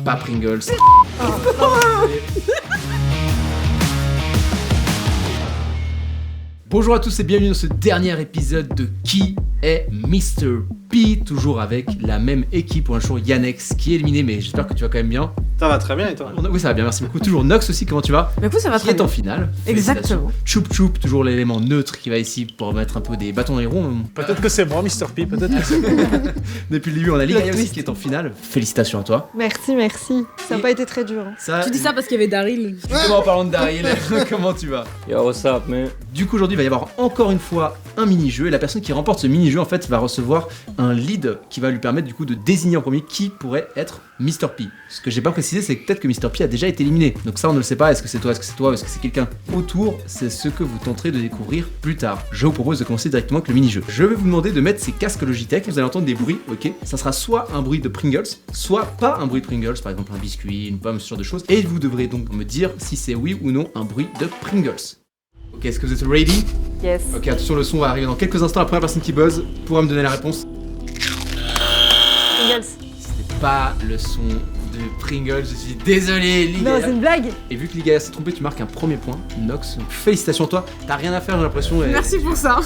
pas Pringles. Bonjour à tous et bienvenue dans ce dernier épisode de Qui est Mr. P, toujours avec la même équipe. Pour un jour, Yannex qui est éliminé, mais j'espère que tu vas quand même bien. Ça va très bien et toi? Oui, ça va bien, merci beaucoup. Toujours Nox aussi, comment tu vas? Mais écoute, ça va qui très est bien. en finale. Exactement. Choup Choup, toujours l'élément neutre qui va ici pour mettre un peu des bâtons dans les roues. Peut-être que c'est moi, Mr. P, peut-être que c'est moi. Depuis le début, on a Ligaya aussi qui est en finale. Félicitations à toi. Merci. Ça n'a pas été très dur. Ça, Tu dis ça parce qu'il y avait Daryl. justement en parlant de Daryl, comment tu vas? Yo, what's up, man? Du coup, aujourd'hui, il va y avoir encore une fois un mini-jeu et la personne qui remporte ce mini-jeu, en fait, va recevoir un lead qui va lui permettre du coup de désigner en premier qui pourrait être Mr. P. Ce que j'ai pas précisé, c'est que peut-être que Mr. P a déjà été éliminé. Donc ça, on ne le sait pas. Est-ce que c'est toi, est-ce que c'est toi, est-ce que c'est quelqu'un autour? C'est ce que vous tenterez de découvrir plus tard. Je vous propose de commencer directement avec le mini-jeu. Je vais vous demander de mettre ces casques Logitech. Vous allez entendre des bruits, ok? Ça sera soit un bruit de Pringles, soit pas un bruit de Pringles, par exemple un biscuit, une pomme, ce genre de choses. Et vous devrez donc me dire si c'est oui ou non un bruit de Pringles. Ok, est-ce que vous êtes ready? Yes. Ok, attention, le son va arriver dans quelques instants. La première personne qui buzz pourra me donner la réponse. Pringles. C'était pas le son de Pringles, je suis désolé, Non, c'est Ligaya. une blague. Et vu que Ligaya s'est trompé, tu marques un premier point. Nox, félicitations à toi. T'as rien à faire, j'ai l'impression. Et... Merci pour ça.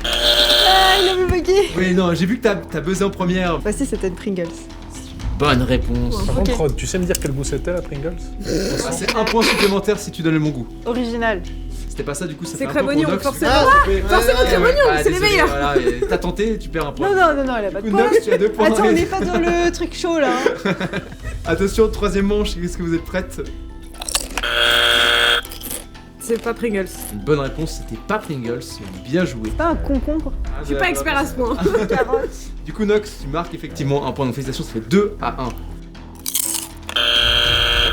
Ah, il avait bugué. Oui, non, j'ai vu que t'as buzzé en première. Bah si, c'était une Pringles. Bonne réponse. Par Ok. contre, Rod, tu sais me dire quel goût c'était, la Pringles? Ah, c'est un point supplémentaire si tu donnes le bon goût. Original. C'était pas ça, du coup, ça C'est fait un point Crème pour Oignon, Nox. forcément. Forcément Crème Oignon, c'est les meilleurs. Voilà, et t'as tenté, tu perds un point. Non, elle a pas Du de coup, poids. Nox, tu as 2 points. Attends, on n'est pas dans le truc chaud là. Hein. Attention, troisième manche, est-ce que vous êtes prêtes? C'est pas Pringles. Une bonne réponse, c'était pas Pringles. Bien joué. C'est pas un concombre. Je suis pas expert à ce point. Carotte. Du coup, Nox, tu marques effectivement un point. Donc félicitations, ça fait 2-1.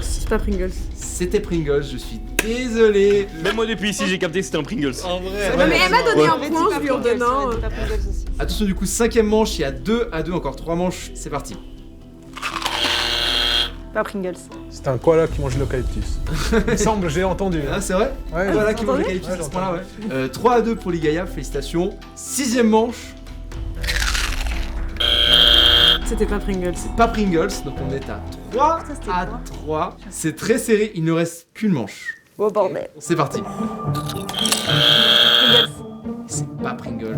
C'est pas Pringles. C'était Pringles, je suis désolé. Même moi depuis ici, j'ai capté que c'était un Pringles. En vrai. Non, mais elle m'a donné Ouais. un point, je lui en donne un. C'est pas Pringles aussi. Attention, du coup, cinquième manche, il y a 2-2, encore 3 manches, c'est parti. Pas Pringles. C'était un koala qui mange l'eucalyptus. Il me semble, j'ai entendu. Ah, c'est vrai? Ouais, Voilà qui mange entendez l'eucalyptus à ce Ouais, point-là, ouais. 3-2 pour Ligaya, félicitations. Sixième manche, C'était pas Pringles. c'est pas Pringles, donc on est à 3 Ça, c'était à quoi 3. C'est très serré, il ne reste qu'une manche. Oh bordel. C'est parti. Pringles. C'est pas Pringles.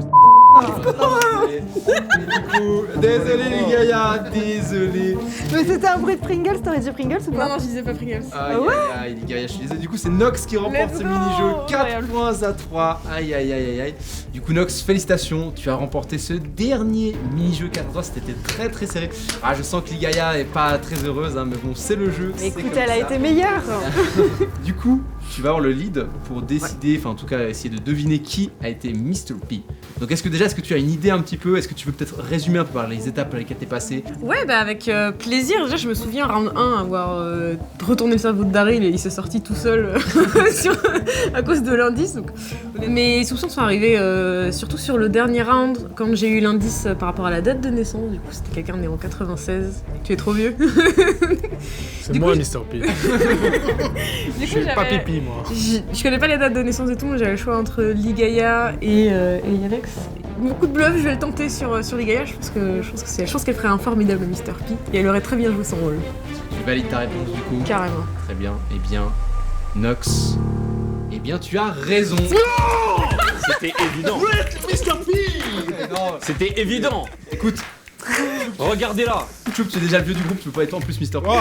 Désolé Ligaya, désolé. Mais c'était un bruit de Pringles, t'aurais dit Pringles ou Non, pas? non, je disais pas Pringles. Aïe aïe aïe, Ligaya, je suis désolé. Du coup, c'est Nox qui remporte Let's ce go. mini-jeu. 4 Incroyable. points à 3. Aïe aïe aïe aïe aïe. Du coup, Nox, félicitations. Tu as remporté ce dernier mini-jeu 4-3. C'était très très serré. Ah, je sens que Ligaya est pas très heureuse, hein, mais bon, c'est le jeu. c'est Écoute, comme elle a ça. été meilleure. Du coup, tu vas avoir le lead pour décider, enfin en tout cas essayer de deviner qui a été Mr. P. Donc est-ce que tu as une idée un petit peu? Est-ce que tu peux peut-être résumer un peu par les étapes par lesquelles t'es passé? Ouais, bah avec plaisir. Déjà, je me souviens, round 1, avoir retourné le cerveau de Daryl et il s'est sorti tout seul à cause de l'indice. Donc. Mes soupçons sont arrivés surtout sur le dernier round, quand j'ai eu l'indice par rapport à la date de naissance. Du coup, c'était quelqu'un né en 96. Tu es trop vieux. C'est Du moi, coup, Mr. P. Du Je suis pas j'avais- pipi, moi. Je connais pas les dates de naissance et tout, mais j'avais le choix entre Ligaya et Yannex. Beaucoup de bluff, je vais le tenter sur Ligaya. Je pense qu'elle ferait un formidable Mr. P et elle aurait très bien joué son rôle. Tu valides ta réponse du coup? Carrément. Très bien. Eh bien, Nox, eh bien tu as raison. C'était évident. Non, C'était évident. écoute, Regardez là. Choup, tu es déjà le vieux du groupe, tu peux pas être en plus Mr. P. Oh, Ouais.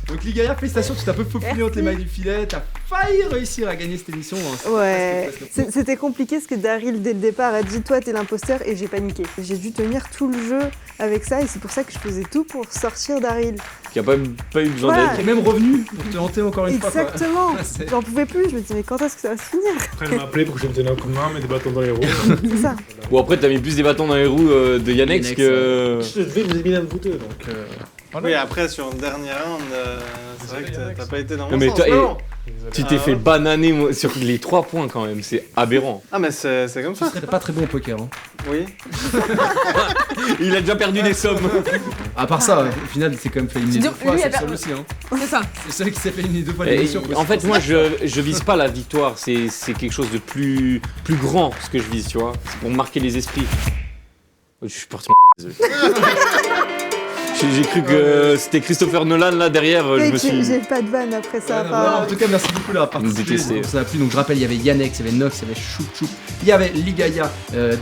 Donc Ligaya, félicitations, tu t'es un peu faufilé entre les mailles du filet, t'as failli réussir à gagner cette émission. Hein. C'est Ouais, presque. c'était compliqué parce que Daryl dès le départ a dit toi t'es l'imposteur et j'ai paniqué. J'ai dû tenir tout le jeu avec ça et c'est pour ça que je faisais tout pour sortir Daryl. Qui a pas eu besoin Voilà. d'aide. Qui est même revenu pour te hanter encore une fois. quoi. Exactement. C'est- J'en pouvais plus, je me disais mais quand est-ce que ça va se finir? Après, elle m'a appelé pour que je me tenais un coup de main, mais des bâtons dans les roues. C'est ça. Bon, après, t'as mis plus des bâtons dans les roues de Yannex Yannex, que. Je devais vous éliminer de voûteux, donc. Voilà. Oui, après sur une dernière round, c'est vrai que t'as pas été dans mon Non, mais sens. toi, Non. Tu t'es fait bananer moi, sur les 3 points quand même, c'est aberrant. Ah mais c'est comme Tu ça. serais pas très bon au poker. Hein. Oui. Il a déjà perdu des sommes. À part ça, au final, il s'est quand même fait éliminer Tu deux dis- fois, lui, c'est il a le seul per- aussi. Hein. C'est ça. C'est celui qui s'est fait éliminer deux fois Et, l'émission. en fait, moi, je vise pas la victoire, c'est quelque chose de plus grand ce que je vise, tu vois. C'est pour marquer les esprits. Je suis parti en désolé. J'ai cru que c'était Christopher Nolan là derrière. Je me Mec, suis. j'ai pas de vanne après ça. En tout cas, merci beaucoup d'avoir participé. détesté. Ça a plu. Donc, je rappelle, il y avait Yannex, il y avait Nox, il y avait Choup Choup, il y avait Ligaya,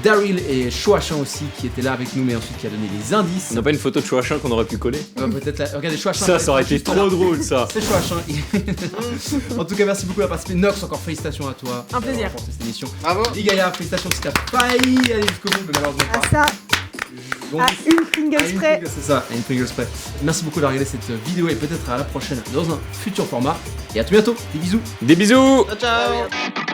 Daryl et Chouachin aussi qui étaient là avec nous, mais ensuite qui a donné les indices. On n'a pas une photo de Chouachin qu'on aurait pu coller? Peut-être là. Regardez, Chouachin. Ça aurait été trop drôle ça. C'est Chouachin. En tout cas, merci beaucoup d'avoir participé. Nox, encore félicitations à toi. Un plaisir. Pour cette émission. Bravo. Ligaya, félicitations si t'as failli aller jusqu'au bout, mais malheureusement pas. À ça, Donc, à une Pringles près. C'est ça, à une Pringles près. Merci beaucoup d'avoir regardé cette vidéo et peut-être à la prochaine dans un futur format. Et à tout bientôt. Des bisous. Des bisous. Ciao, ciao.